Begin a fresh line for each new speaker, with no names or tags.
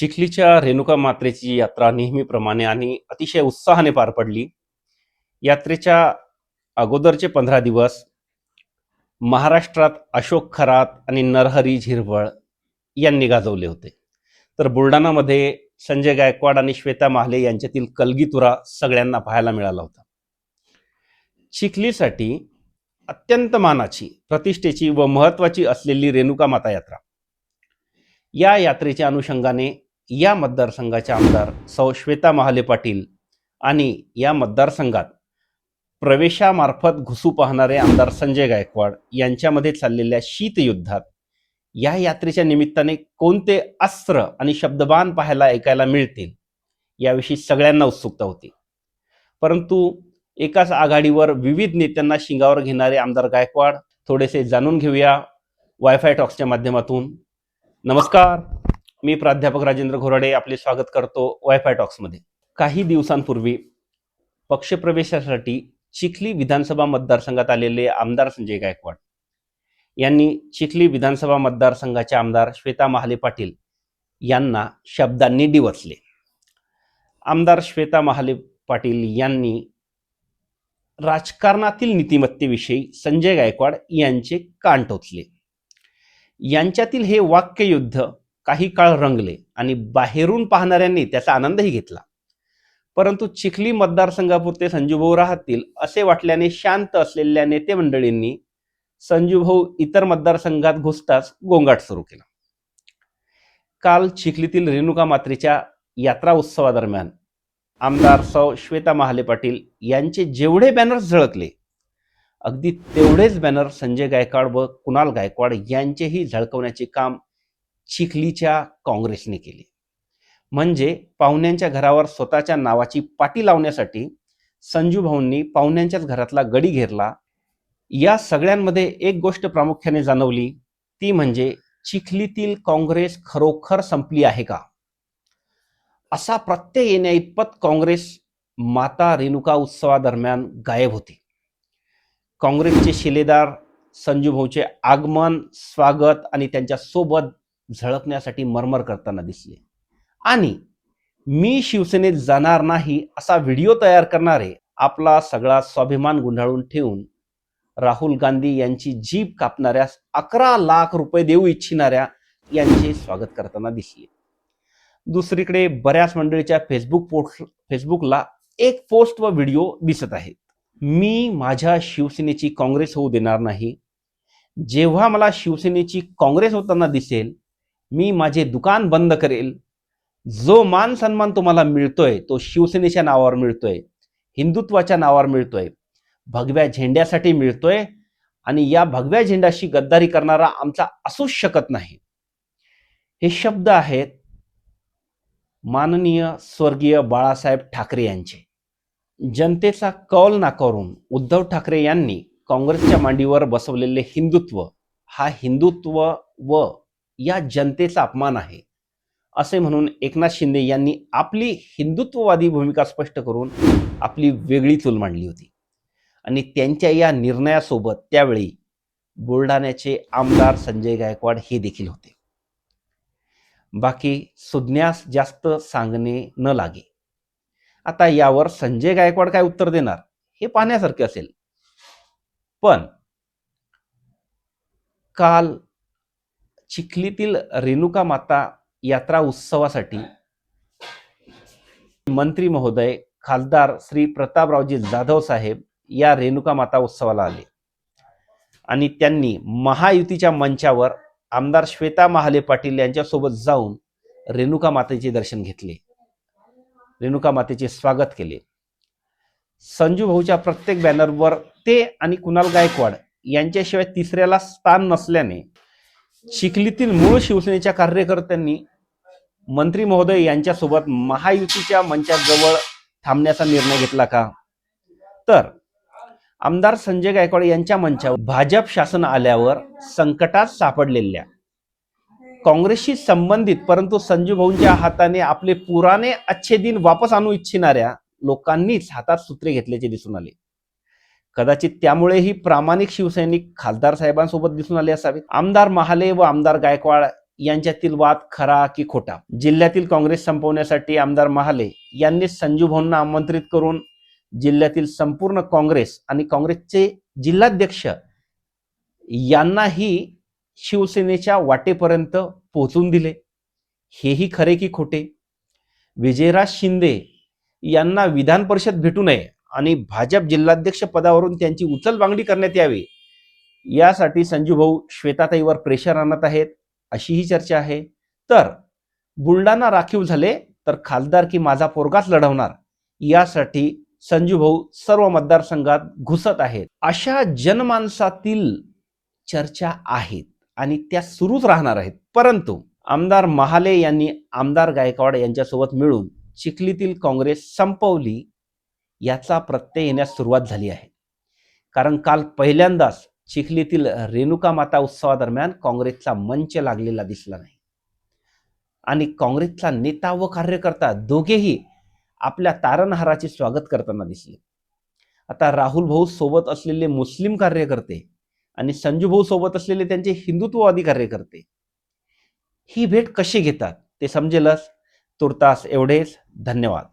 चिखलीच्या रेणुका मात्रेची यात्रा नेहमीप्रमाणे आणि अतिशय उत्साहाने पार पडली. यात्रेच्या अगोदरचे 15 दिवस महाराष्ट्रात अशोक खरात आणि नरहरी झिरवळ यांनी गाजवले होते. तर बुलढाणामध्ये संजय गायकवाड आणि श्वेता महाले यांच्यातील कलगीतुरा सगळ्यांना पाहायला मिळाला होता. चिखलीसाठी अत्यंत मानाची, प्रतिष्ठेची व महत्त्वाची असलेली रेणुका माता यात्रा, या यात्रेच्या अनुषंगाने या मतदारसंघाचे आमदार सौ श्वेता महाले पाटील आणि या मतदारसंघात प्रवेशामार्फत घुसू पाहणारे आमदार संजय गायकवाड यांच्यामध्ये चाललेल्या शीतयुद्धात या यात्रेच्या निमित्ताने कोणते अस्त्र आणि शब्दबाण पाहायला ऐकायला मिळतील याविषयी सगळ्यांना उत्सुकता होती. परंतु एकाच आघाडीवर विविध नेत्यांना शिंगावर घेणारे आमदार गायकवाड थोडेसे जाणून घेऊया वायफाय टॉक्सच्या माध्यमातून. नमस्कार, मी प्राध्यापक राजेंद्र घोराडे आपले स्वागत करतो वायफाय टॉक्समध्ये. काही दिवसांपूर्वी पक्षप्रवेशासाठी चिखली विधानसभा मतदारसंघात आलेले आमदार संजय गायकवाड यांनी चिखली विधानसभा मतदारसंघाचे आमदार श्वेता महाले पाटील यांना शब्दांनी डिवचले. आमदार श्वेता महाले पाटील यांनी राजकारणातील नीतिमत्तेविषयी संजय गायकवाड यांचे कान टोचले. यांच्यातील हे वाक्ययुद्ध काही काळ रंगले आणि बाहेरून पाहणाऱ्यांनी त्याचा आनंदही घेतला. परंतु चिखली मतदारसंघापुरते संजूभाऊ राहतील असे वाटल्याने शांत असलेल्या नेते मंडळींनी संजूभाऊ इतर मतदारसंघात घुसताच गोंगाट सुरू केला. काल चिखलीतील रेणुका मात्रेच्या यात्रा उत्सवादरम्यान आमदार सौ श्वेता महाले पाटील यांचे जेवढे बॅनर्स झळकले, अगदी तेवढेच बॅनर संजय गायकवाड व कुणाल गायकवाड यांचेही झळकवण्याचे काम चिखलीच्या काँग्रेसने केले. म्हणजे पाहुण्यांच्या घरावर स्वतःच्या नावाची पाटी लावण्यासाठी संजूभाऊंनी पाहुण्यांच्याच घरातला गडी घेरला. या सगळ्यांमध्ये एक गोष्ट प्रामुख्याने जाणवली, ती म्हणजे चिखलीतील काँग्रेस खरोखर संपली आहे का, असा प्रत्यय येण्याइतपत काँग्रेस माता रेणुका उत्सवादरम्यान गायब होती. काँग्रेसचे शिलेदार संजूभाऊचे आगमन, स्वागत आणि त्यांच्या सोबत झळकण्यासाठी मरमर करताना दिसले. आणि मी शिवसेनेत जाणार नाही असा व्हिडिओ तयार करणारे, आपला सगळा स्वाभिमान गुंडाळून ठेवून राहुल गांधी यांची जीभ कापणाऱ्या 11 लाख रुपये देऊ इच्छिणाऱ्या यांचे स्वागत करताना दिसले. दुसरीकडे बऱ्याच मंडळीच्या फेसबुकला एक पोस्ट व व्हिडिओ दिसत आहेत. मी माझ्या शिवसेनेची काँग्रेस होऊ देणार नाही. जेव्हा मला शिवसेनेची काँग्रेस होताना दिसेल, मी माझे दुकान बंद करेल. जो मान सन्मान तुम्हाला मिळतोय तो शिवसेनेच्या नावावर मिळतोय, हिंदुत्वाच्या नावावर मिळतोय, भगव्या झेंड्यासाठी मिळतोय आणि या भगव्या झेंड्याशी गद्दारी करणारा आमचा असूच शकत नाही. हे शब्द आहेत माननीय स्वर्गीय बाळासाहेब ठाकरे यांचे. जनतेचा कौल नाकारून उद्धव ठाकरे यांनी काँग्रेसच्या मांडीवर बसवलेले हिंदुत्व, हा हिंदुत्व व या जनतेचा अपमान आहे असे म्हणून एकनाथ शिंदे यांनी आपली हिंदुत्ववादी भूमिका स्पष्ट करून आपली वेगळी चूल मांडली होती. आणि त्यांच्या या निर्णयासोबत त्यावेळी बुलढाण्याचे आमदार संजय गायकवाड हे देखील होते. बाकी सुज्ञास जास्त सांगणे न लागे. आता यावर संजय गायकवाड काय उत्तर देणार हे पाहण्यासारखे असेल. पण काल चिखलीतील रेणुका माता यात्रा उत्सवासाठी मंत्री महोदय खासदार श्री प्रतापरावजी जाधव साहेब या रेणुका माता उत्सवाला आले आणि त्यांनी महायुतीच्या मंचावर आमदार श्वेता महाले पाटील यांच्यासोबत जाऊन रेणुका मातेचे दर्शन घेतले, रेणुका मातेचे स्वागत केले. संजू भाऊच्या प्रत्येक बॅनरवर ते आणि कुणाल गायकवाड यांच्याशिवाय तिसऱ्याला स्थान नसल्याने चिखलीतील मूळ शिवसेनेच्या कार्यकर्त्यांनी मंत्री महोदय यांच्यासोबत महायुतीच्या मंचाजवळ थांबण्याचा निर्णय घेतला का? तर आमदार संजय गायकवाड यांच्या मंचावर भाजप शासन आल्यावर संकटात सापडलेल्या, काँग्रेसशी संबंधित परंतु संजू भाऊंच्या हाताने आपले पुराणे अच्छे दिन वापस आणू इच्छिणाऱ्या लोकांनीच हातात सूत्रे घेतल्याचे दिसून आले. कदाचित त्यामुळेही प्रामाणिक शिवसैनिक खासदार साहेबांसोबत दिसून आले असावेत. आमदार महाले व आमदार गायकवाड यांच्यातील वाद खरा की खोटा? जिल्ह्यातील काँग्रेस संपवण्यासाठी आमदार महाले यांनी संजू भाऊंना आमंत्रित करून जिल्ह्यातील संपूर्ण काँग्रेस आणि काँग्रेसचे जिल्हाध्यक्ष यांनाही शिवसेनेच्या वाटेपर्यंत पोहोचून दिले. हेही खरे की खोटे? विजयराज शिंदे यांना विधान परिषद भेटू नये आणि भाजप जिल्हाध्यक्ष पदावरून त्यांची उचलबांगडी करण्यात यावी यासाठी संजू भाऊ श्वेताताईवर प्रेशर आणत आहेत, अशीही चर्चा आहे. तर बुलढाणा राखीव झाले तर खासदारकी माझा पोरगाच लढवणार यासाठी संजू भाऊ सर्व मतदारसंघात घुसत आहेत. अशा जनमानसातील चर्चा आहेत आणि त्या सुरूच राहणार आहेत. परंतु आमदार महाले यांनी आमदार गायकवाड यांच्यासोबत मिळून चिखलीतील काँग्रेस संपवली याचा प्रत्यय येण्यास सुरुवात झाली आहे. कारण काल पहिल्यांदाच चिखलीतील रेणुका माता उत्सवादरम्यान काँग्रेसचा मंच लागलेला दिसला नाही आणि काँग्रेसचा नेता व कार्यकर्ता दोघेही आपल्या तारणहाराचे स्वागत करताना दिसले. आता राहुल भाऊ सोबत असलेले मुस्लिम कार्यकर्ते आणि संजू भाऊ सोबत असलेले त्यांचे हिंदुत्ववादी कार्यकर्ते ही भेट कशी घेतात ते समजेलच. तुर्तास एवढेच. धन्यवाद.